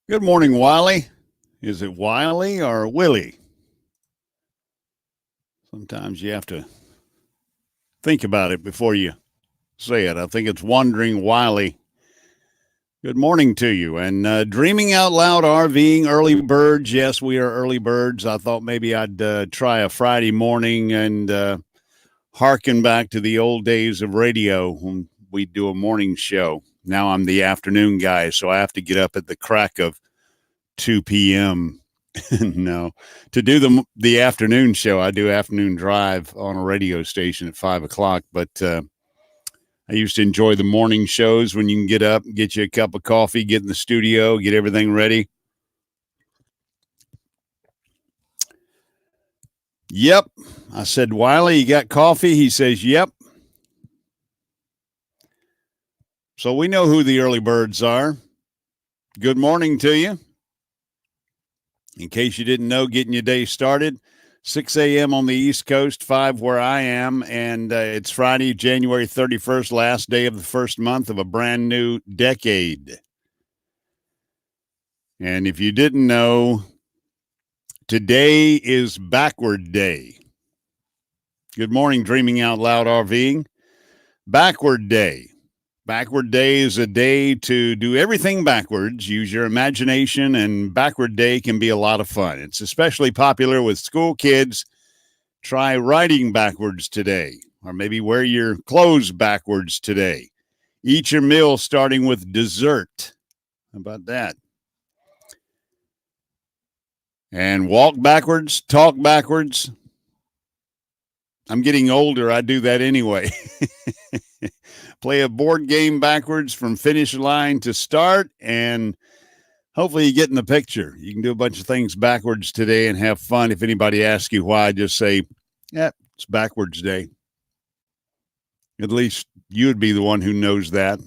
Good morning, Wiley. Is it Wiley or Willie? Sometimes you have to think about it before you say it. I think it's Wandering Wiley. Good morning to you. And Dreaming Out Loud RVing, early birds. Yes, we are early birds. I thought maybe I'd try a Friday morning and harken back to the old days of radio when we'd do a morning show. Now I'm the afternoon guy, so I have to get up at the crack of 2 p.m. No, to do the afternoon show, I do afternoon drive on a radio station at 5 o'clock. But I used to enjoy the morning shows when you can get up, get you a cup of coffee, get in the studio, get everything ready. Yep. I said, Wiley, you got coffee? He says, yep. So we know who the early birds are. Good morning to you. In case you didn't know, getting your day started, 6 a.m. on the East Coast, 5 where I am, and it's Friday, January 31st, last day of the first month of a brand new decade. And if you didn't know, today is Backward Day. Good morning, Dreaming Out Loud RVing. Backward Day. Backward Day is a day to do everything backwards, use your imagination, and Backward Day can be a lot of fun. It's especially popular with school kids. Try riding backwards today, or maybe wear your clothes backwards today. Eat your meal starting with dessert. How about that? And walk backwards, talk backwards. I'm getting older. I do that anyway. Play a board game backwards from finish line to start, and hopefully you get in the picture. You can do a bunch of things backwards today and have fun. If anybody asks you why, just say, yeah, it's backwards day. At least you would be the one who knows that.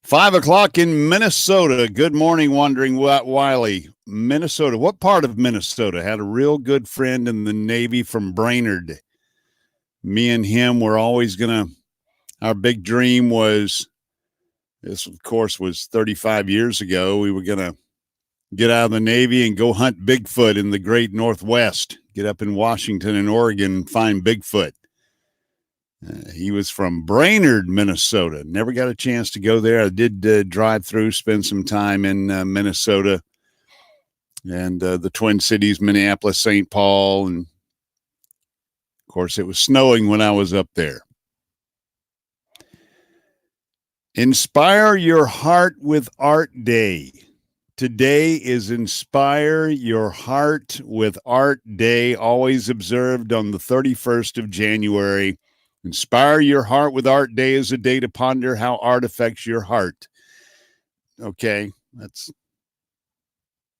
5 o'clock in Minnesota. Good morning, Wandering Wiley. Minnesota. What part of Minnesota? Had a real good friend in the Navy from Brainerd. Me and him were always going to, our big dream was, this of course was 35 years ago, we were going to get out of the Navy and go hunt Bigfoot in the great Northwest. Get up in Washington and Oregon and find Bigfoot. He was from Brainerd, Minnesota. Never got a chance to go there. I did drive through, spend some time in Minnesota and the Twin Cities, Minneapolis, St. Paul. And, of course, it was snowing when I was up there. Inspire Your Heart with Art Day. Today is Inspire Your Heart with Art Day, always observed on the 31st of January. Inspire Your Heart with Art Day is a day to ponder how art affects your heart. Okay,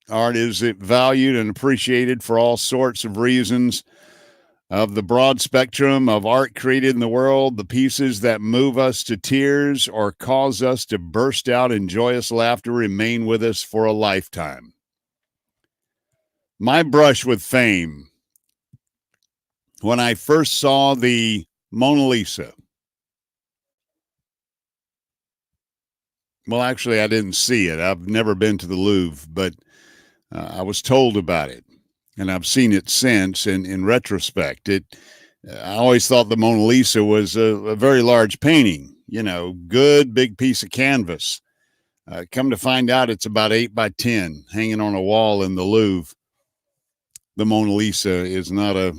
art is valued and appreciated for all sorts of reasons. Of the broad spectrum of art created in the world, the pieces that move us to tears or cause us to burst out in joyous laughter remain with us for a lifetime. My brush with fame. When I first saw the Mona Lisa. Well, actually, I didn't see it. I've never been to the Louvre, but I was told about it, and I've seen it since. And in retrospect, I always thought the Mona Lisa was a very large painting, good big piece of canvas. Come to find out, it's about 8 by 10 hanging on a wall in the Louvre. The Mona Lisa is not a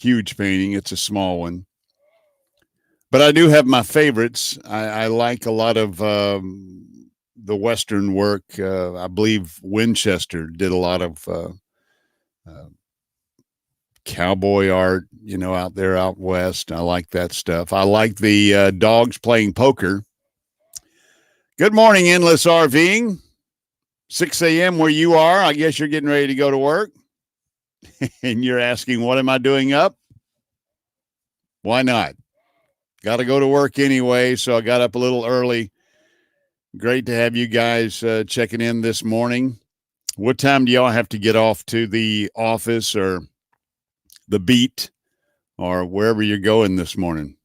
huge painting. It's a small one. But I do have my favorites. I like a lot of the Western work. I believe Winchester did a lot of cowboy art, out there out west. I like that stuff. I like the dogs playing poker. Good morning, Endless RVing. 6 a.m. where you are. I guess you're getting ready to go to work. And you're asking, what am I doing up? Why not? Got to go to work anyway, so I got up a little early. Great to have you guys checking in this morning. What time do y'all have to get off to the office or the beat or wherever you're going this morning?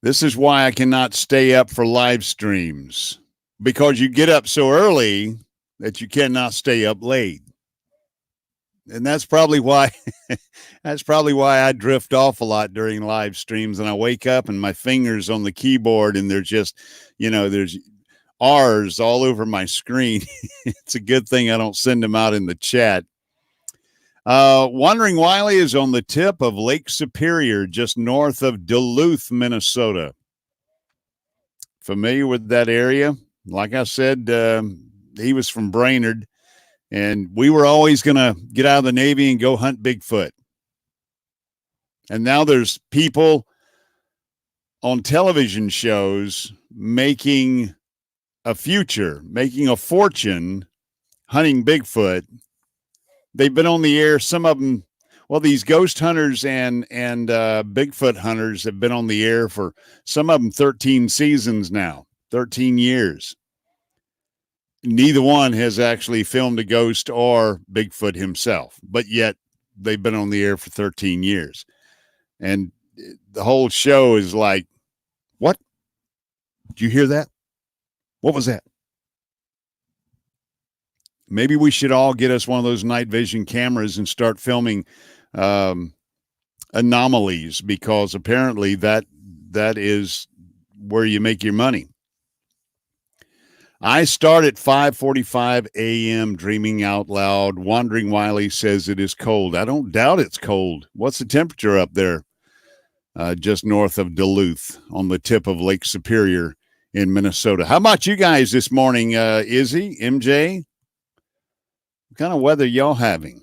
This is why I cannot stay up for live streams, because you get up so early that you cannot stay up late. And that's probably why I drift off a lot during live streams, and I wake up and my fingers on the keyboard and they're just, there's R's all over my screen. It's a good thing I don't send them out in the chat. Wandering Wiley is on the tip of Lake Superior, just north of Duluth, Minnesota. Familiar with that area? Like I said, he was from Brainerd, and we were always going to get out of the Navy and go hunt Bigfoot. And now there's people on television shows making a fortune hunting Bigfoot. They've been on the air. Some of them, well, these ghost hunters and Bigfoot hunters have been on the air for some of them 13 seasons now, 13 years. Neither one has actually filmed a ghost or Bigfoot himself, but yet they've been on the air for 13 years. And the whole show is like, what? Did you hear that? What was that? Maybe we should all get us one of those night vision cameras and start filming anomalies, because apparently that is where you make your money. I start at 5:45 a.m. dreaming out loud. Wandering Wiley says it is cold. I don't doubt it's cold. What's the temperature up there? Just north of Duluth on the tip of Lake Superior in Minnesota. How about you guys this morning, Izzy, MJ? What kind of weather y'all having?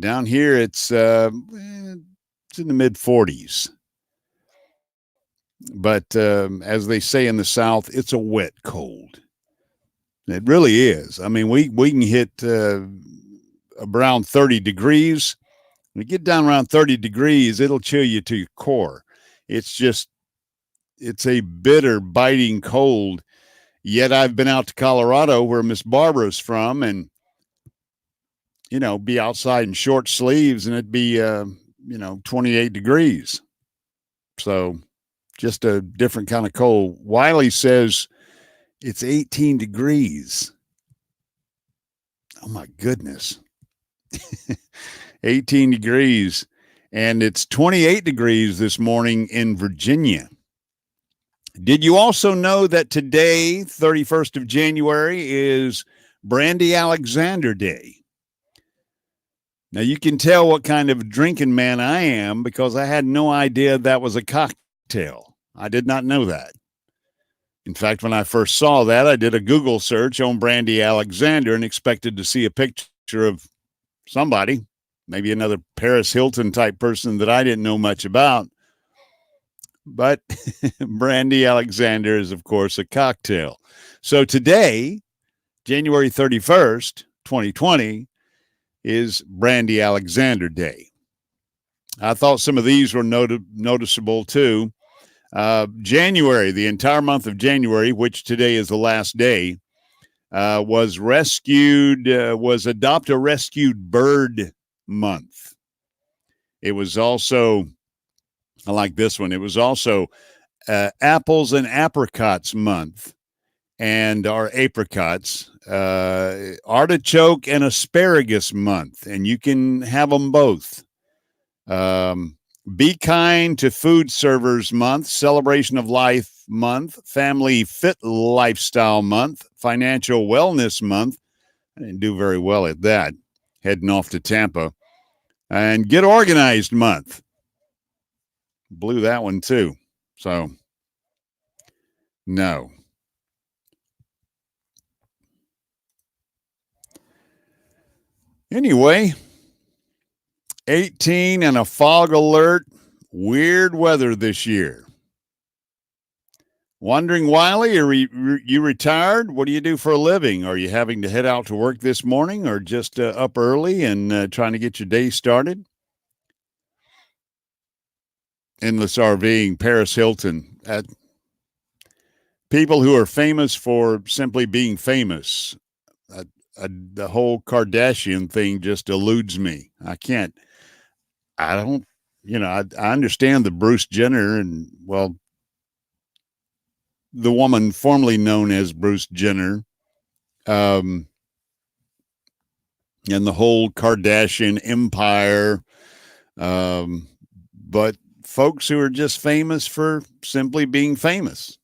Down here, it's in the mid-40s. But as they say in the South, it's a wet cold. It really is. I mean, we can hit around 30 degrees. When you get down around 30 degrees, it'll chill you to your core. It's a bitter, biting cold. Yet I've been out to Colorado, where Miss Barbara's from, and be outside in short sleeves, and it'd be 28 degrees. So just a different kind of cold. Wiley says it's 18 degrees. Oh my goodness. 18 degrees. And it's 28 degrees this morning in Virginia. Did you also know that today, 31st of January, is Brandy Alexander Day? Now, you can tell what kind of drinking man I am, because I had no idea that was a cocktail. I did not know that. In fact, when I first saw that, I did a Google search on Brandy Alexander and expected to see a picture of somebody, maybe another Paris Hilton type person that I didn't know much about. But Brandy Alexander is, of course, a cocktail. So today, January 31st, 2020, is Brandy Alexander Day. I thought some of these were noticeable too. January, the entire month of January, which today is the last day, was Adopt a Rescued Bird Month. It was also, I like this one, it was also Apples and Apricots Month, and our apricots, Artichoke and Asparagus Month, and you can have them both. Be Kind to Food Servers Month, Celebration of Life Month, Family Fit Lifestyle Month, Financial Wellness Month. I didn't do very well at that, heading off to Tampa. And Get Organized Month. Blew that one too. So, no. Anyway, 18 and a fog alert. Weird weather this year. Wandering Wiley, are you retired? What do you do for a living? Are you having to head out to work this morning, or just up early and trying to get your day started? Endless RVing, Paris Hilton. People who are famous for simply being famous. The whole Kardashian thing just eludes me. I I understand the Bruce Jenner and, well, the woman formerly known as Bruce Jenner, and the whole Kardashian empire. But folks who are just famous for simply being famous.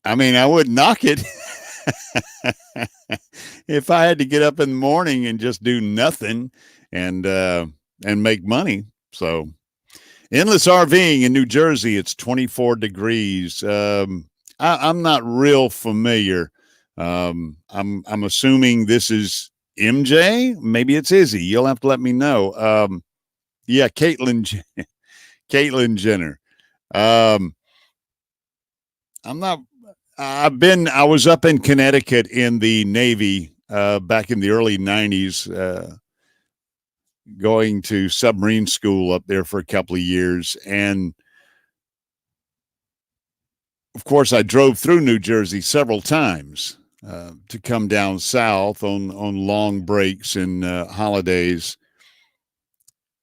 I mean, I wouldn't knock it. If I had to get up in the morning and just do nothing and make money. So endless RVing in New Jersey, it's 24 degrees. I'm not real familiar. I'm assuming this is MJ. Maybe it's Izzy. You'll have to let me know. Yeah, Caitlyn Jenner. I was up in Connecticut in the Navy back in the early 90s, going to submarine school up there for a couple of years. And of course, I drove through New Jersey several times to come down south on long breaks and holidays.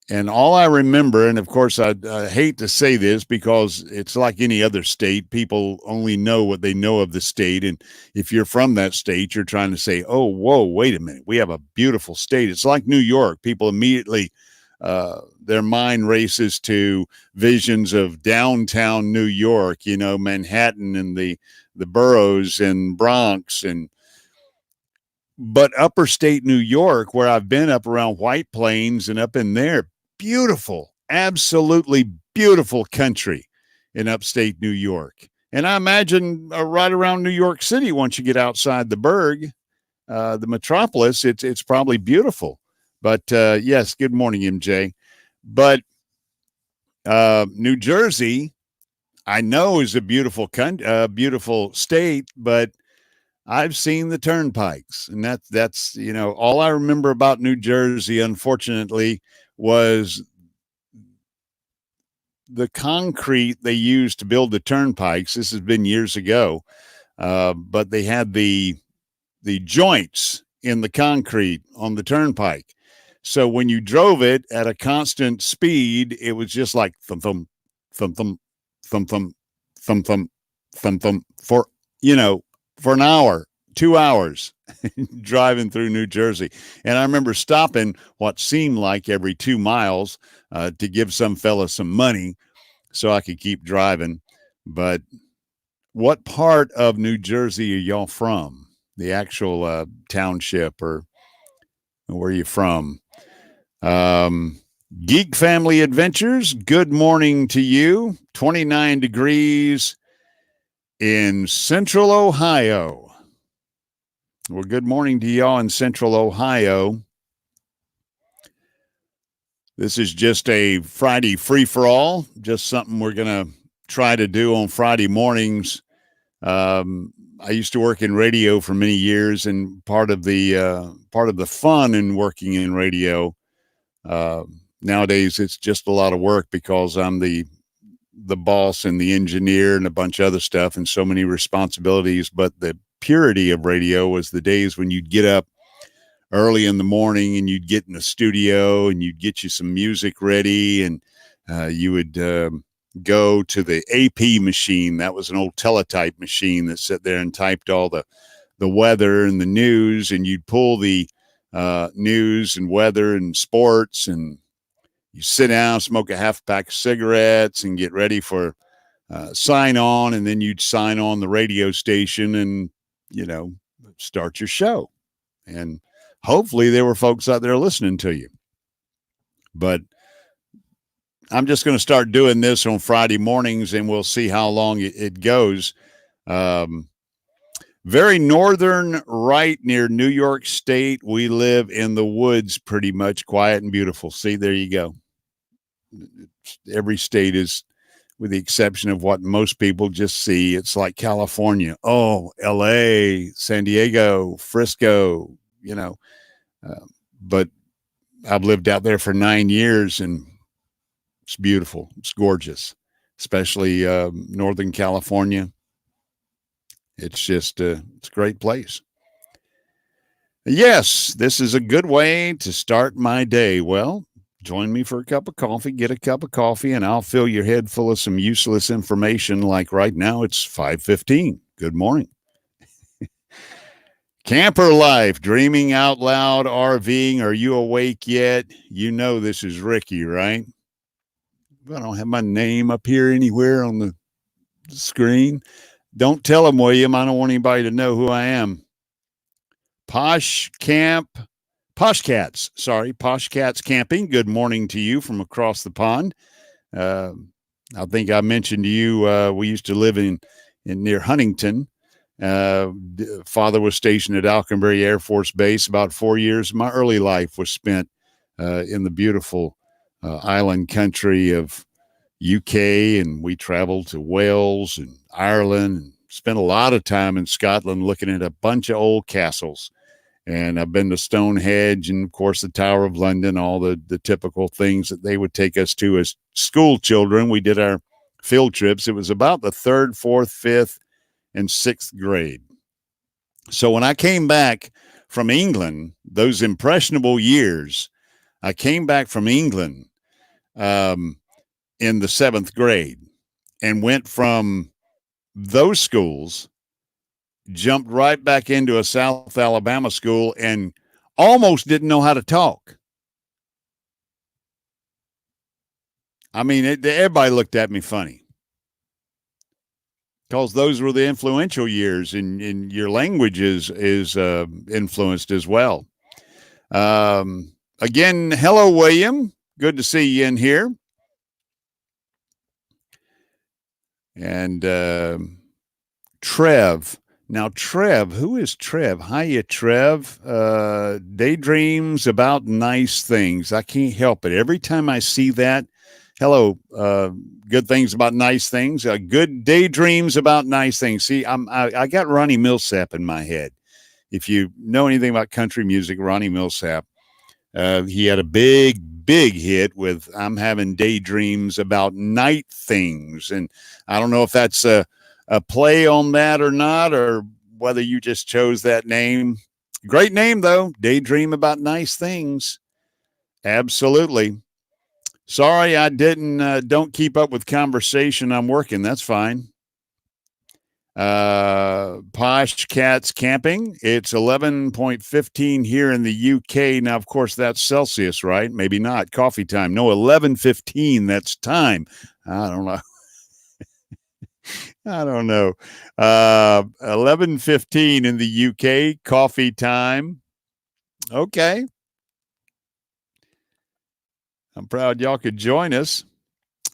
And all I remember, and of course, I hate to say this because it's like any other state. People only know what they know of the state. And if you're from that state, you're trying to say, oh, whoa, wait a minute. We have a beautiful state. It's like New York. People immediately, their mind races to visions of downtown New York, Manhattan and the boroughs and Bronx but upper state New York, where I've been up around White Plains and up in there, beautiful, absolutely beautiful country in upstate New York. And I imagine right around New York City, once you get outside the burg, the metropolis, it's probably beautiful. But yes, good morning, MJ. But New Jersey, I know, is a beautiful beautiful state, but I've seen the turnpikes, and that's all I remember about New Jersey, unfortunately, was the concrete they used to build the turnpikes. This has been years ago, but they had the joints in the concrete on the turnpike. So when you drove it at a constant speed, it was just like thump thump thump thump thump thump thump thump thump thump for an hour, 2 hours driving through New Jersey. And I remember stopping what seemed like every 2 miles to give some fella some money so I could keep driving. But what part of New Jersey are y'all from? The actual township, or where are you from? Geek Family Adventures, good morning to you. 29 degrees in Central Ohio. Well, good morning to y'all in Central Ohio. This is just a Friday free-for-all, just something we're going to try to do on Friday mornings. I used to work in radio for many years, and part of the fun in working in radio, nowadays it's just a lot of work because I'm the boss and the engineer and a bunch of other stuff and so many responsibilities. But the purity of radio was the days when you'd get up early in the morning and you'd get in the studio and you'd get you some music ready, and you would go to the AP machine. That was an old teletype machine that sat there and typed all the weather and the news, and you'd pull the news and weather and sports, and you sit down, smoke a half pack of cigarettes, and get ready for sign on, and then you'd sign on the radio station and start your show. And hopefully there were folks out there listening to you. But I'm just going to start doing this on Friday mornings, and we'll see how long it goes. Very northern, right near New York State. We live in the woods, pretty much quiet and beautiful. See, there you go. Every state is, with the exception of what most people just see, it's like California. Oh, LA, San Diego, Frisco, but I've lived out there for 9 years, and it's beautiful. It's gorgeous, especially Northern California. It's just it's a great place. Yes, this is a good way to start my day. Well, join me for a cup of coffee, get a cup of coffee, and I'll fill your head full of some useless information like right now it's 5:15. Good morning. Camper life, dreaming out loud, RVing. Are you awake yet? You know this is Ricky, right? I don't have my name up here anywhere on the screen. Don't tell him, William. I don't want anybody to know who I am. Posh Cats Camping. Good morning to you from across the pond. Uh, I think I mentioned to you we used to live in near Huntington. Father was stationed at Alconbury Air Force Base. About 4 years of my early life was spent in the beautiful island country of UK, and we traveled to Wales and Ireland and spent a lot of time in Scotland looking at a bunch of old castles. And I've been to Stonehenge and, of course, the Tower of London, all the typical things that they would take us to as school children. We did our field trips. It was about the third, fourth, fifth, and sixth grade. So when I came back from England, those impressionable years, I came back from England in the seventh grade and went from those schools, jumped right back into a South Alabama school, and almost didn't know how to talk. I mean, everybody looked at me funny because those were the influential years, and your language is influenced as well. Again, hello, William. Good to see you in here. And Trev. Now, Trev, who is Trev? Hiya, Trev. Daydreams about nice things. I can't help it. Every time I see that, hello, good things about nice things. Good daydreams about nice things. See, I got Ronnie Millsap in my head. If you know anything about country music, Ronnie Millsap, he had a big hit with "I'm having daydreams about night things," and I don't know if that's a play on that or not, or whether you just chose that name. Great name, though. Daydream about nice things. Absolutely. Sorry, I don't keep up with conversation. I'm working. That's fine. Posh Cats Camping. It's 11.15 here in the UK. Now, of course, that's Celsius, right? Maybe not. Coffee time. No, 11:15. That's time. I don't know. I don't know. 11:15 in the UK, coffee time. Okay. I'm proud y'all could join us.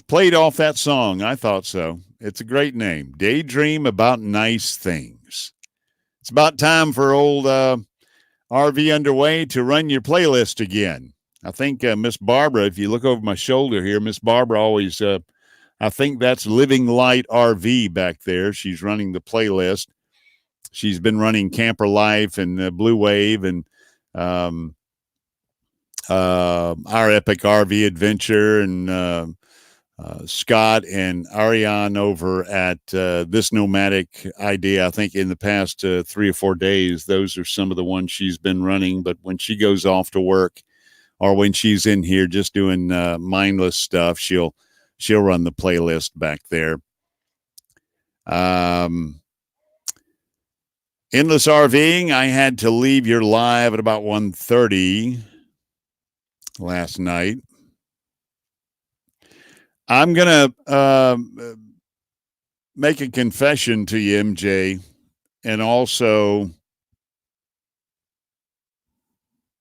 Played off that song. I thought so. It's a great name. Daydream about nice things. It's about time for old RV Underway to run your playlist again. I think Miss Barbara, if you look over my shoulder here, Miss Barbara always I think that's Living Light RV back there. She's running the playlist. She's been running Camper Life and Blue Wave and Our Epic RV Adventure and Scott and Ariane over at This Nomadic Idea. I think in the past 3 or 4 days, those are some of the ones she's been running. But when she goes off to work or when she's in here just doing mindless stuff, she'll run the playlist back there. Endless RVing, I had to leave your live at about 1:30 last night. I'm going to make a confession to you, MJ, and also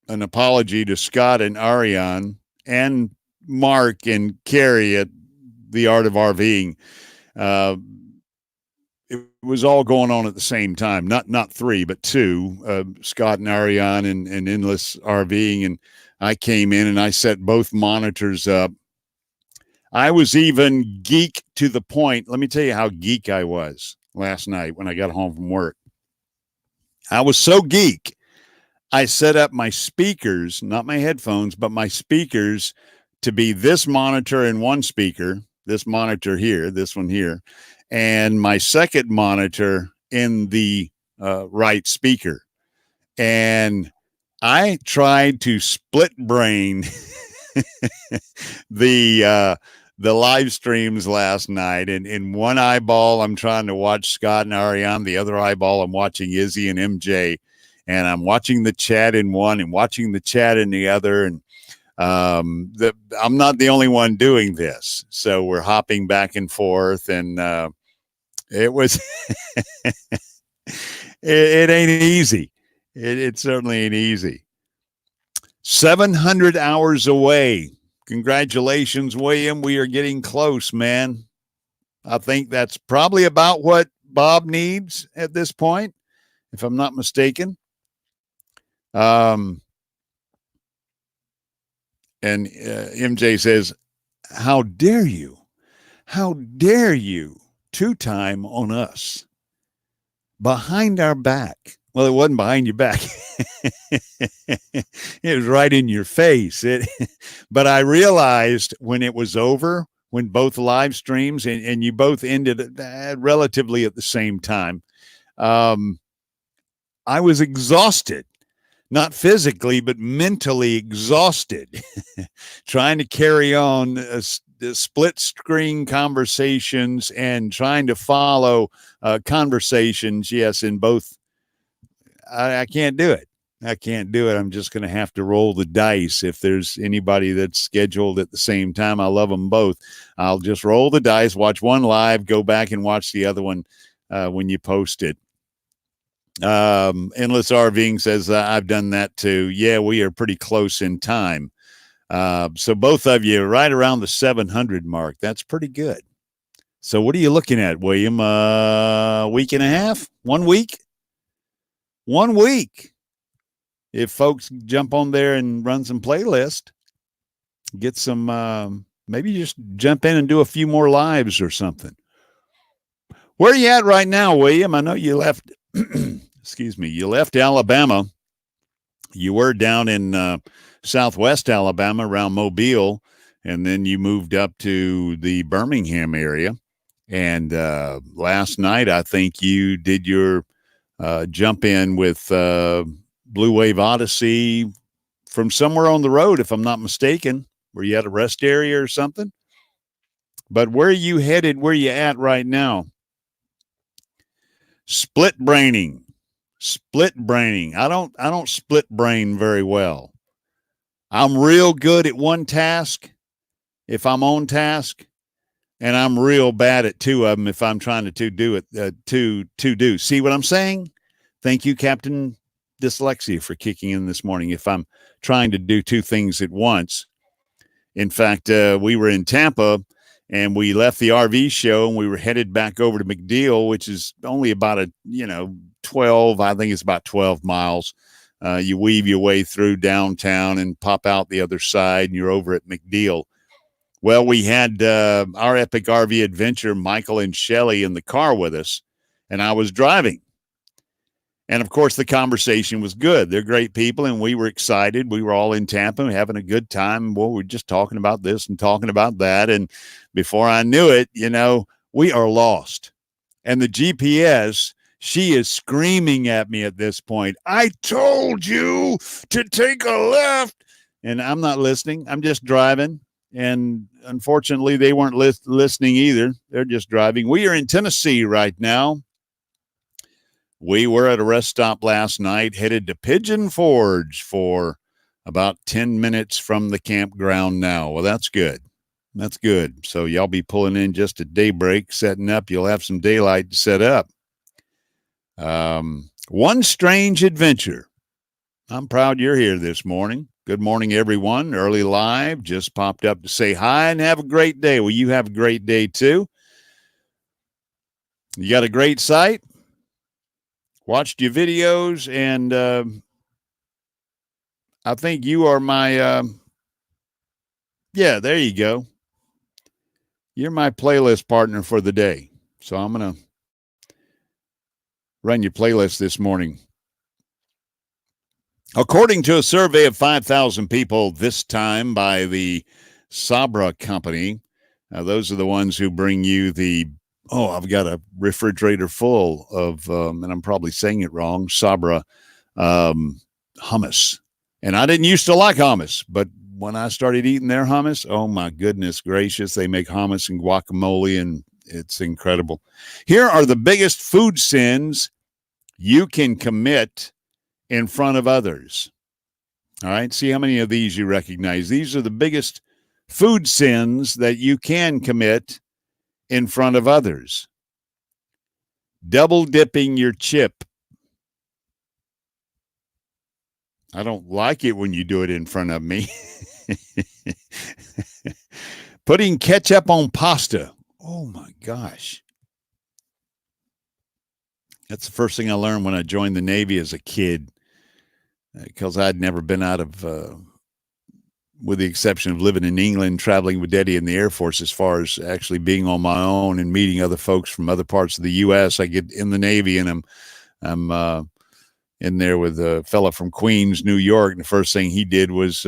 an apology to Scott and Ariane and Mark and Carrie at The Art of RVing. It was all going on at the same time, not 3, but 2, Scott and Ariane and Endless RVing. And I came in and I set both monitors up. I was even geek to the point. Let me tell you how geek I was last night when I got home from work. I was so geek. I set up my speakers, not my headphones, but my speakers to be this monitor and one speaker, this monitor here, this one here, and my second monitor in the right speaker. And I tried to split brain the live streams last night, and in one eyeball I'm trying to watch Scott and Ariane, the other eyeball I'm watching Izzy and MJ, and I'm watching the chat in one and watching the chat in the other, and I'm not the only one doing this, so we're hopping back and forth, and it was it ain't easy. It certainly ain't easy. 700 hours away. Congratulations, William. We are getting close, man. I think that's probably about what Bob needs at this point, if I'm not mistaken. And MJ says, how dare you? How dare you two-time on us? Behind our back. Well, it wasn't behind your back. It was right in your face. But I realized when it was over, when both live streams and you both ended relatively at the same time, I was exhausted. Not physically, but mentally exhausted, trying to carry on the split screen conversations and trying to follow conversations. Yes, in both. I can't do it. I can't do it. I'm just going to have to roll the dice. If there's anybody that's scheduled at the same time, I love them both. I'll just roll the dice, watch one live, go back and watch the other one when you post it. Endless RVing says, I've done that too. Yeah, we are pretty close in time. So both of you right around the 700 mark. That's pretty good. So what are you looking at, William? Week and a half? 1 week? 1 week. If folks jump on there and run some playlist, get some, maybe just jump in and do a few more lives or something. Where are you at right now, William? I know you left, excuse me, you left Alabama. You were down in southwest Alabama around Mobile, and then you moved up to the Birmingham area. And last night, I think you did your jump in with Blue Wave Odyssey from somewhere on the road, if I'm not mistaken. Were you at a rest area or something? But where are you headed? Where are you at right now? Split braining. I don't split brain very well. I'm real good at one task if I'm on task, and I'm real bad at two of them if I'm trying to do it. Do. See what I'm saying? Thank you, Captain Dyslexia, for kicking in this morning. If I'm trying to do two things at once. In fact, we were in Tampa, and we left the RV show, and we were headed back over to McDeal, which is only about 12, I think it's about 12 miles. You weave your way through downtown and pop out the other side, and you're over at McDeal. Well, we had our epic RV adventure, Michael and Shelley, in the car with us, and I was driving. And, of course, the conversation was good. They're great people, and we were excited. We were all in Tampa having a good time. Well, we're just talking about this and talking about that. And before I knew it, we are lost. And the GPS, she is screaming at me at this point, I told you to take a left. And I'm not listening. I'm just driving. And unfortunately, they weren't listening either. They're just driving. We are in Tennessee right now. We were at a rest stop last night, headed to Pigeon Forge for about 10 minutes from the campground now. Well, that's good. That's good. So y'all be pulling in just at daybreak, setting up. You'll have some daylight to set up. One strange adventure. I'm proud you're here this morning. Good morning, everyone. Early live. Just popped up to say hi and have a great day. Well, you have a great day, too. You got a great site. Watched your videos, and I think you are my, there you go. You're my playlist partner for the day. So I'm going to run your playlist this morning. According to a survey of 5,000 people this time by the Sabra company, those are the ones who bring you I've got a refrigerator full of, and I'm probably saying it wrong, Sabra hummus. And I didn't used to like hummus, but when I started eating their hummus, oh my goodness gracious, they make hummus and guacamole, and it's incredible. Here are the biggest food sins you can commit in front of others. All right, see how many of these you recognize. These are the biggest food sins that you can commit in front of others. Double dipping your chip. I don't like it when you do it in front of me. Putting ketchup on pasta. Oh my gosh. That's the first thing I learned when I joined the Navy as a kid, because I'd never been out of, with the exception of living in England, traveling with Daddy in the Air Force, as far as actually being on my own and meeting other folks from other parts of the U.S. I get in the Navy and I'm in there with a fella from Queens, New York. And the first thing he did was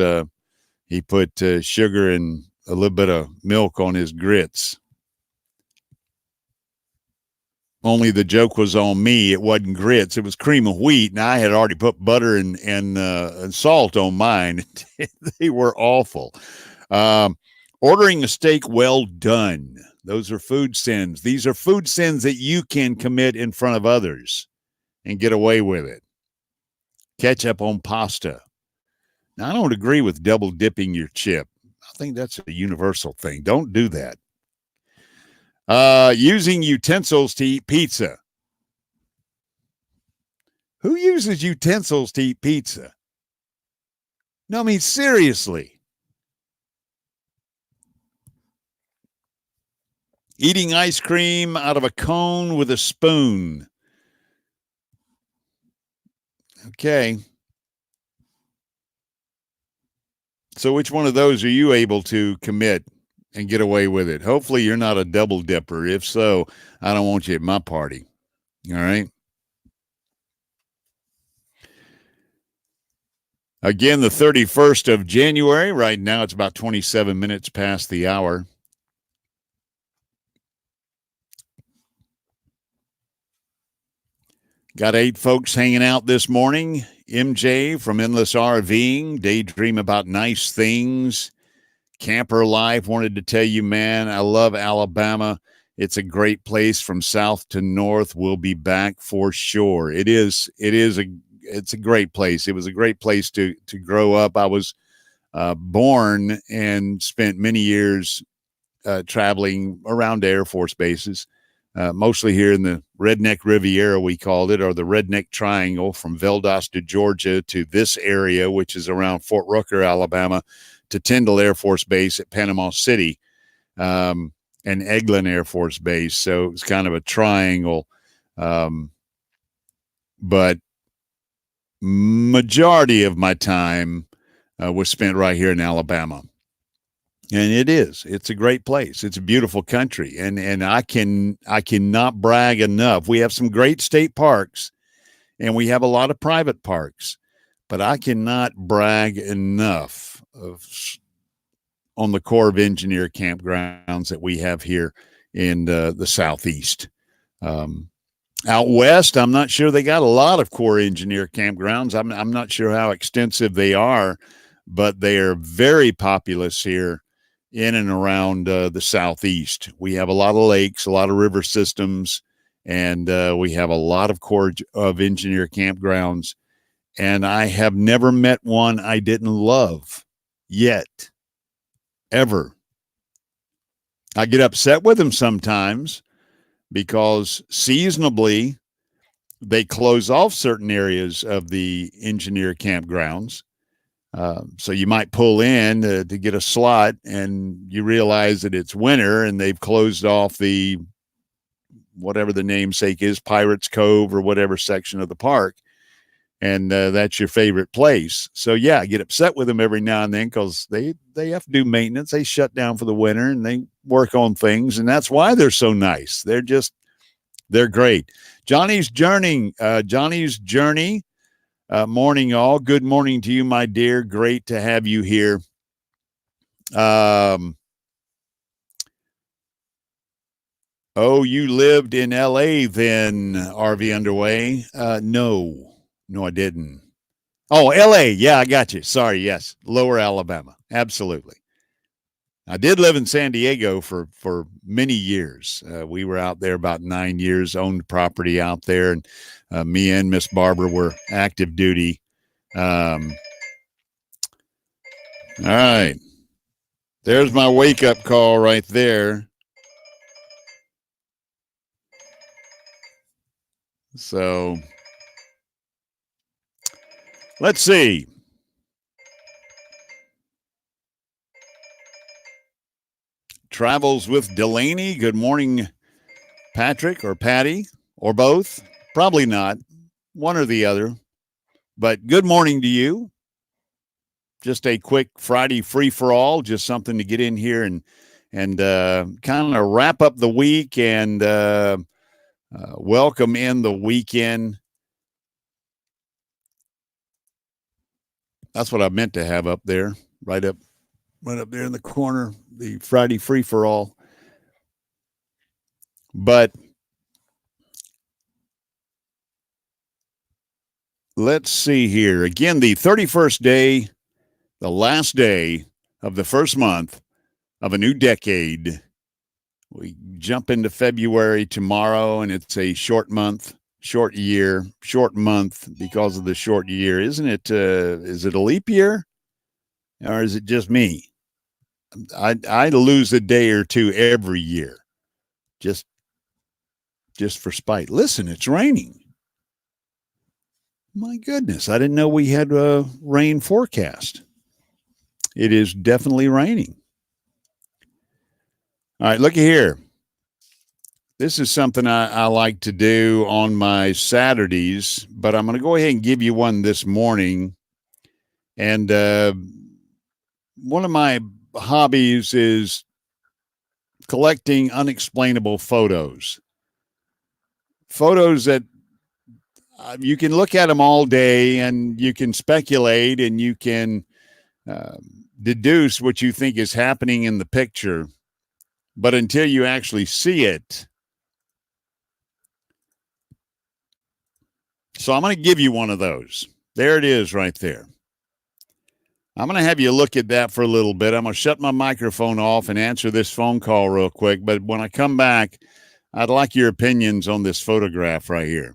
he put sugar and a little bit of milk on his grits. Only the joke was on me. It wasn't grits. It was cream of wheat. And I had already put butter and salt on mine. They were awful. Ordering a steak well done. Those are food sins. These are food sins that you can commit in front of others and get away with it. Ketchup on pasta. Now, I don't agree with double dipping your chip. I think that's a universal thing. Don't do that. Using utensils to eat pizza. Who uses utensils to eat pizza? No, I mean, seriously. Eating ice cream out of a cone with a spoon. Okay. So which one of those are you able to commit and get away with it? Hopefully you're not a double dipper. If so, I don't want you at my party. All right. Again, the 31st of January. Right now, it's about 27 minutes past the hour. Got 8 folks hanging out this morning. MJ from Endless RVing, daydream about nice things. Camper life, wanted to tell you, man, I love Alabama. It's a great place from south to north. We'll be back for sure. It's a great place. It was a great place to grow up. I was born and spent many years traveling around Air Force bases, mostly here in the Redneck Riviera, we called it, or the Redneck Triangle, from Valdosta, Georgia to this area, which is around Fort Rucker, Alabama, to Tyndall Air Force Base at Panama City, and Eglin Air Force Base. So it was kind of a triangle. But majority of my time was spent right here in Alabama. And it's a great place. It's a beautiful country. And I cannot brag enough. We have some great state parks and we have a lot of private parks, but I cannot brag enough on the Corps of Engineer campgrounds that we have here in the Southeast. Out west, I'm not sure they got a lot of Corps Engineer campgrounds. I'm not sure how extensive they are, but they are very populous here in and around the Southeast. We have a lot of lakes, a lot of river systems, and we have a lot of Corps of Engineer campgrounds. And I have never met one I didn't love yet, ever. I get upset with them sometimes because seasonably they close off certain areas of the engineer campgrounds. So you might pull in to get a slot and you realize that it's winter and they've closed off the, whatever the namesake is, Pirates Cove or whatever section of the park. And that's your favorite place. So yeah, I get upset with them every now and then because they have to do maintenance. They shut down for the winter and they work on things. And that's why they're so nice. They're great. Johnny's Journey. Morning, all. Good morning to you, my dear. Great to have you here. Oh, you lived in LA then, RV Underway? No, I didn't. Oh, LA. Yeah, I got you. Sorry. Yes. Lower Alabama. Absolutely. I did live in San Diego for many years. We were out there about 9 years, owned property out there, and me and Miss Barbara were active duty. All right. There's my wake up call right there. So let's see. Travels with Delaney. Good morning, Patrick or Patty or both. Probably not. One or the other. But good morning to you. Just a quick Friday free for all. Just something to get in here and kind of wrap up the week and welcome in the weekend. That's what I meant to have up there, right up there in the corner, the Friday free for all. But let's see here. Again, the 31st day, the last day of the first month of a new decade. We jump into February tomorrow, and it's a short month, short year, short month because of the short year. Isn't it? Is it a leap year? Or is it just me? I lose a day or two every year just for spite. Listen, it's raining. My goodness, I didn't know we had a rain forecast. It is definitely raining. All right, look here. This is something I like to do on my Saturdays, but I'm going to go ahead and give you one this morning. And one of my hobbies is collecting unexplainable photos. Photos that you can look at them all day and you can speculate and you can deduce what you think is happening in the picture. But until you actually see it. So I'm going to give you one of those. There it is right there. I'm going to have you look at that for a little bit. I'm going to shut my microphone off and answer this phone call real quick. But when I come back, I'd like your opinions on this photograph right here.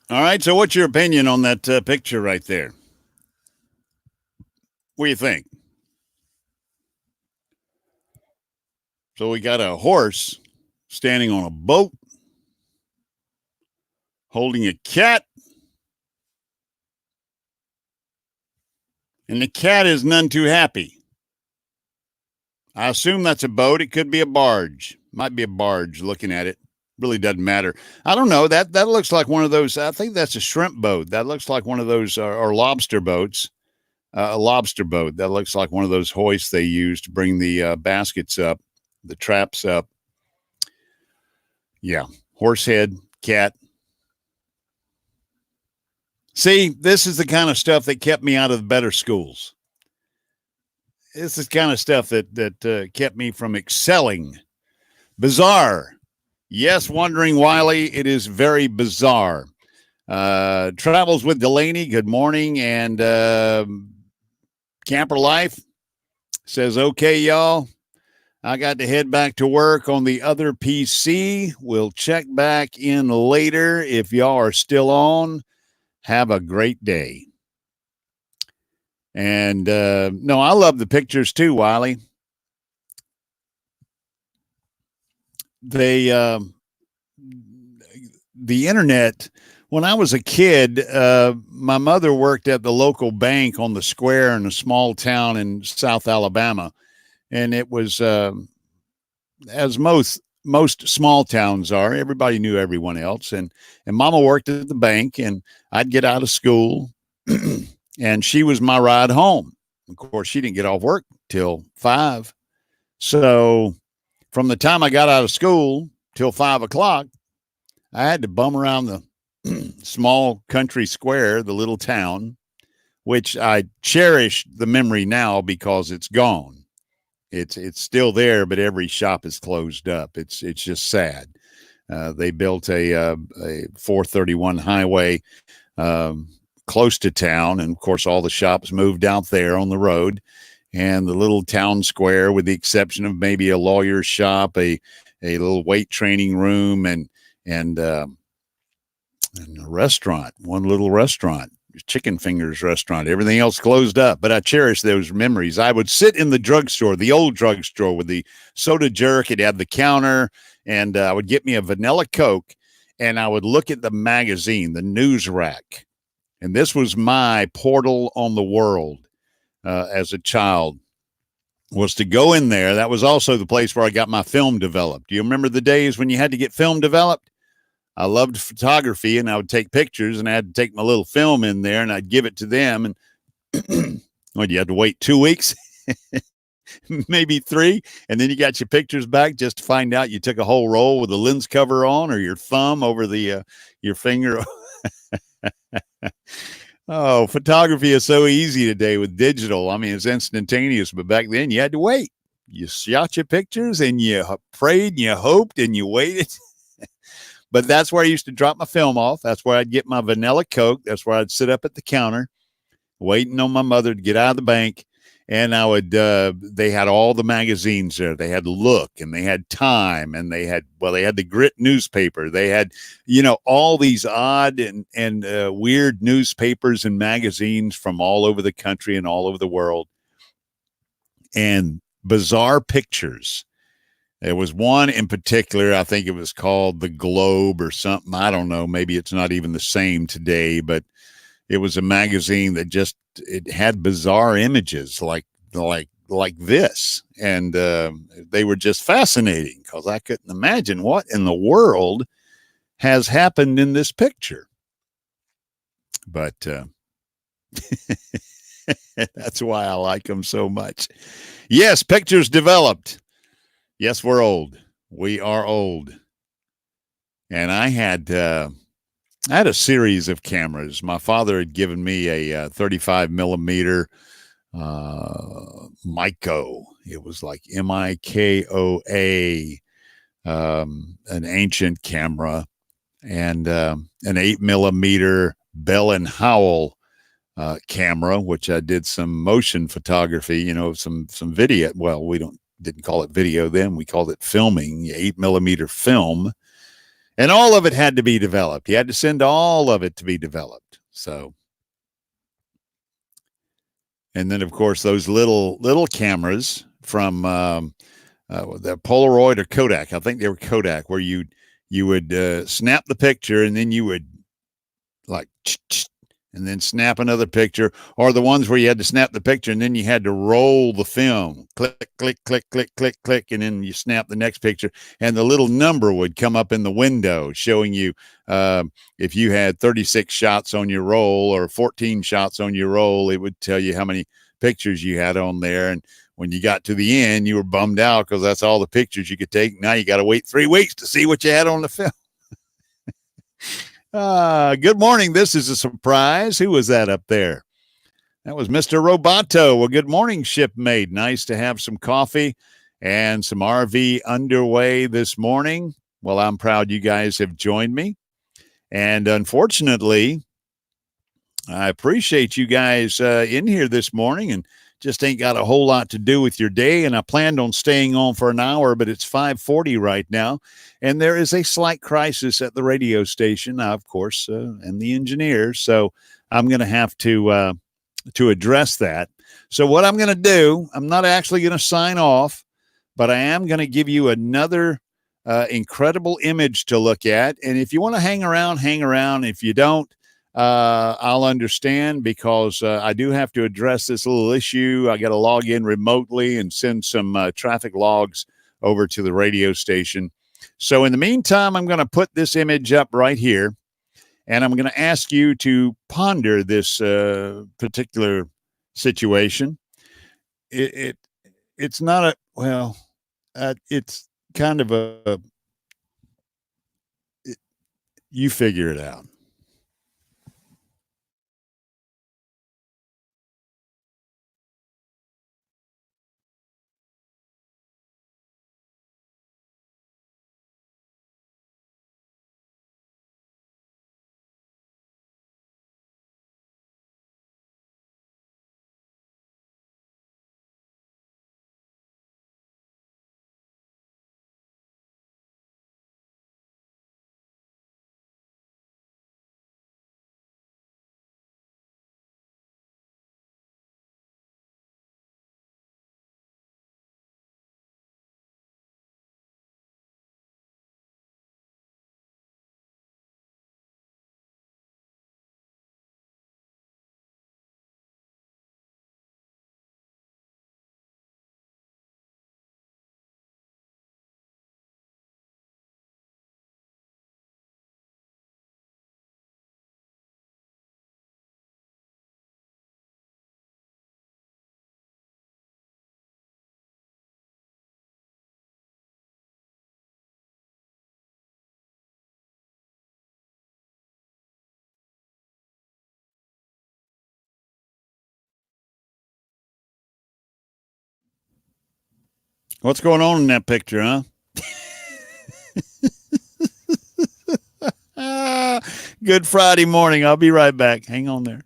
All right. So what's your opinion on that picture right there? What do you think? So we got a horse standing on a boat holding a cat. And the cat is none too happy. I assume that's a boat. It could be a barge. Might be a barge looking at it. Really doesn't matter. I don't know. That looks like one of those. I think that's a shrimp boat. That looks like one of those or lobster boats. A lobster boat. That looks like one of those hoists they use to bring the baskets up, the traps up. Yeah. Horse head, cat. See, this is the kind of stuff that kept me out of the better schools. This is the kind of stuff that kept me from excelling. Bizarre. Yes, wondering, Wiley, it is very bizarre. Travels with Delaney, good morning. And Camper Life says, okay, y'all, I got to head back to work on the other PC. We'll check back in later. If y'all are still on, have a great day. And no, I love the pictures too, Wiley. The internet, when I was a kid, my mother worked at the local bank on the square in a small town in South Alabama. And it was, as most small towns are, everybody knew everyone else. And Mama worked at the bank, and I'd get out of school and she was my ride home. Of course, she didn't get off work till 5. So from the time I got out of school till 5 o'clock, I had to bum around the small country square, the little town, which I cherish the memory now because it's gone. It's still there, but every shop is closed up. It's just sad. They built a 431 highway close to town, and of course, all the shops moved out there on the road. And the little town square, with the exception of maybe a lawyer's shop, a little weight training room, and a restaurant, one little restaurant. Chicken Fingers restaurant. Everything else closed up, but I cherish those memories. I would sit in the drugstore, the old drugstore, with the soda jerk. It had the counter, and I would get me a vanilla Coke, and I would look at the magazine, the news rack. And this was my portal on the world as a child, was to go in there. That was also the place where I got my film developed. Do you remember the days when you had to get film developed? I loved photography, and I would take pictures, and I had to take my little film in there, and I'd give it to them. And well, you had to wait 2 weeks, maybe 3, and then you got your pictures back just to find out you took a whole roll with the lens cover on, or your thumb over the your finger. Oh, photography is so easy today with digital. I mean, it's instantaneous, but back then you had to wait. You shot your pictures, and you prayed, and you hoped, and you waited. But that's where I used to drop my film off. That's where I'd get my vanilla Coke. That's where I'd sit up at the counter waiting on my mother to get out of the bank. And I would, they had all the magazines there. They had Look, and they had Time, and they had the Grit newspaper. They had, all these odd and weird newspapers and magazines from all over the country and all over the world, and bizarre pictures. There was one in particular, I think it was called The Globe or something. I don't know. Maybe it's not even the same today, but it was a magazine that it had bizarre images like this. And they were just fascinating because I couldn't imagine what in the world has happened in this picture. But that's why I like them so much. Yes, pictures developed. Yes, we're old. We are old. And I had a series of cameras. My father had given me a 35 millimeter Miko. It was like Mikoa, an ancient camera, and an 8 millimeter Bell and Howell camera, which I did some motion photography, some video. Well, didn't call it video then. We called it filming, 8 millimeter film. And all of it had to be developed. You had to send all of it to be developed. So, and then of course those little cameras from the Polaroid or Kodak. I think they were Kodak, where you would snap the picture, and then you would like and then snap another picture, or the ones where you had to snap the picture and then you had to roll the film, click, click, click, click, click, click, and then you snap the next picture, and the little number would come up in the window showing you if you had 36 shots on your roll or 14 shots on your roll. It would tell you how many pictures you had on there, and when you got to the end, you were bummed out because that's all the pictures you could take. Now you got to wait 3 weeks to see what you had on the film. Good morning. This is a surprise. Who was that up there? That was Mr. Roboto. Well, good morning, shipmate. Nice to have some coffee and some RV underway this morning. Well, I'm proud you guys have joined me. And unfortunately, I appreciate you guys in here this morning and just ain't got a whole lot to do with your day. And I planned on staying on for an hour, but it's 5:40 right now. And there is a slight crisis at the radio station, of course, and the engineers. So I'm going to have to address that. So what I'm going to do, I'm not actually going to sign off, but I am going to give you another incredible image to look at. And if you want to hang around, hang around. If you don't, I'll understand because I do have to address this little issue. I got to log in remotely and send some traffic logs over to the radio station. So in the meantime, I'm going to put this image up right here, and I'm going to ask you to ponder this particular situation. It's not a well, it's kind of it, you figure it out. What's going on in that picture, huh? Good Friday morning. I'll be right back. Hang on there.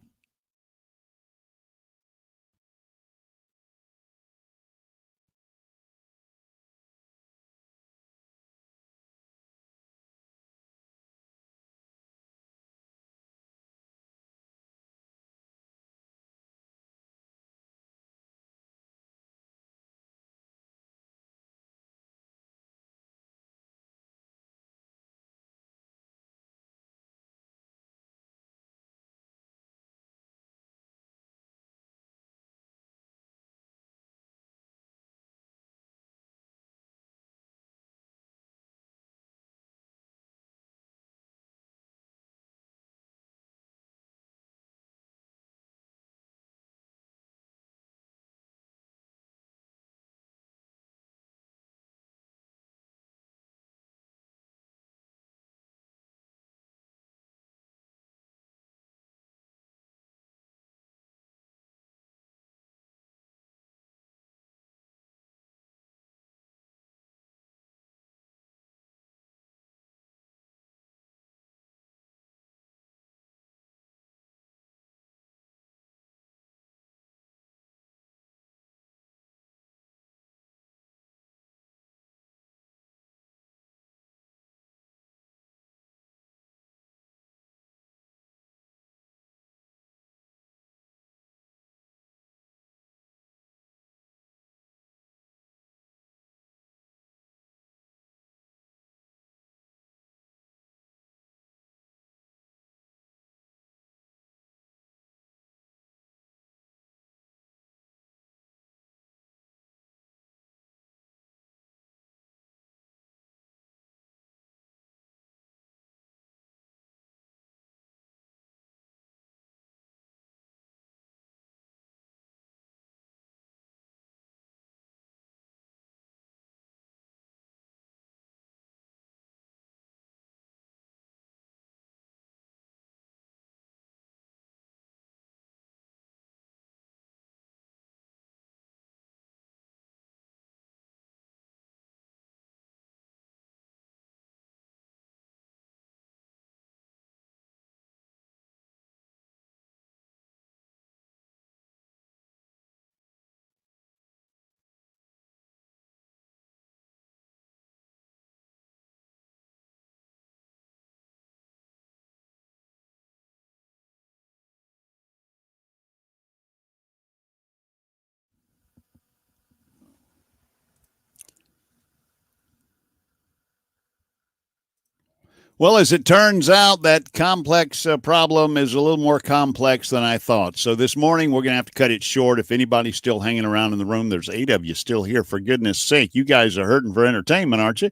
Well, as it turns out, that complex problem is a little more complex than I thought. So this morning, we're going to have to cut it short. If anybody's still hanging around in the room, there's 8 of you still here. For goodness sake, you guys are hurting for entertainment, aren't you?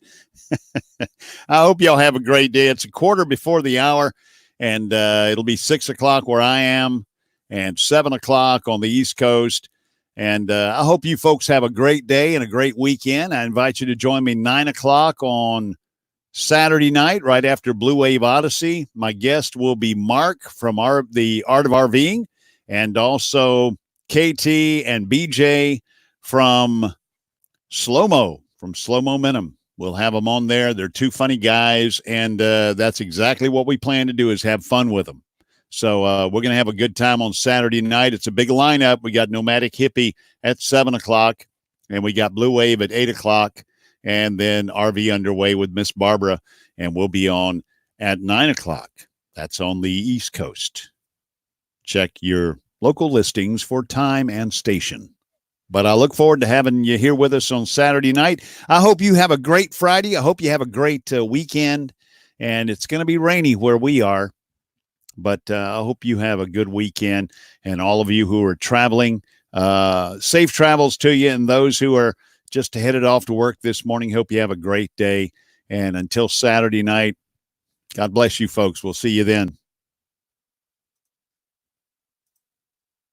I hope y'all have a great day. It's a quarter before the hour, and it'll be 6 o'clock where I am and 7 o'clock on the East Coast. And I hope you folks have a great day and a great weekend. I invite you to join me 9 o'clock on Saturday night, right after Blue Wave Odyssey. My guest will be Mark from the Art of RVing, and also KT and BJ from Slow Momentum. We'll have them on there. They're two funny guys, and that's exactly what we plan to do, is have fun with them. So we're going to have a good time on Saturday night. It's a big lineup. We got Nomadic Hippie at 7 o'clock, and we got Blue Wave at 8 o'clock. And then RV Underway with Miss Barbara, and we'll be on at 9 o'clock. That's on the East Coast. Check your local listings for time and station. But I look forward to having you here with us on Saturday night. I hope you have a great Friday. I hope you have a great weekend. And it's going to be rainy where we are. But I hope you have a good weekend. And all of you who are traveling, safe travels to you. And those who are just headed off to work this morning, hope you have a great day. And until Saturday night, God bless you folks. We'll see you then.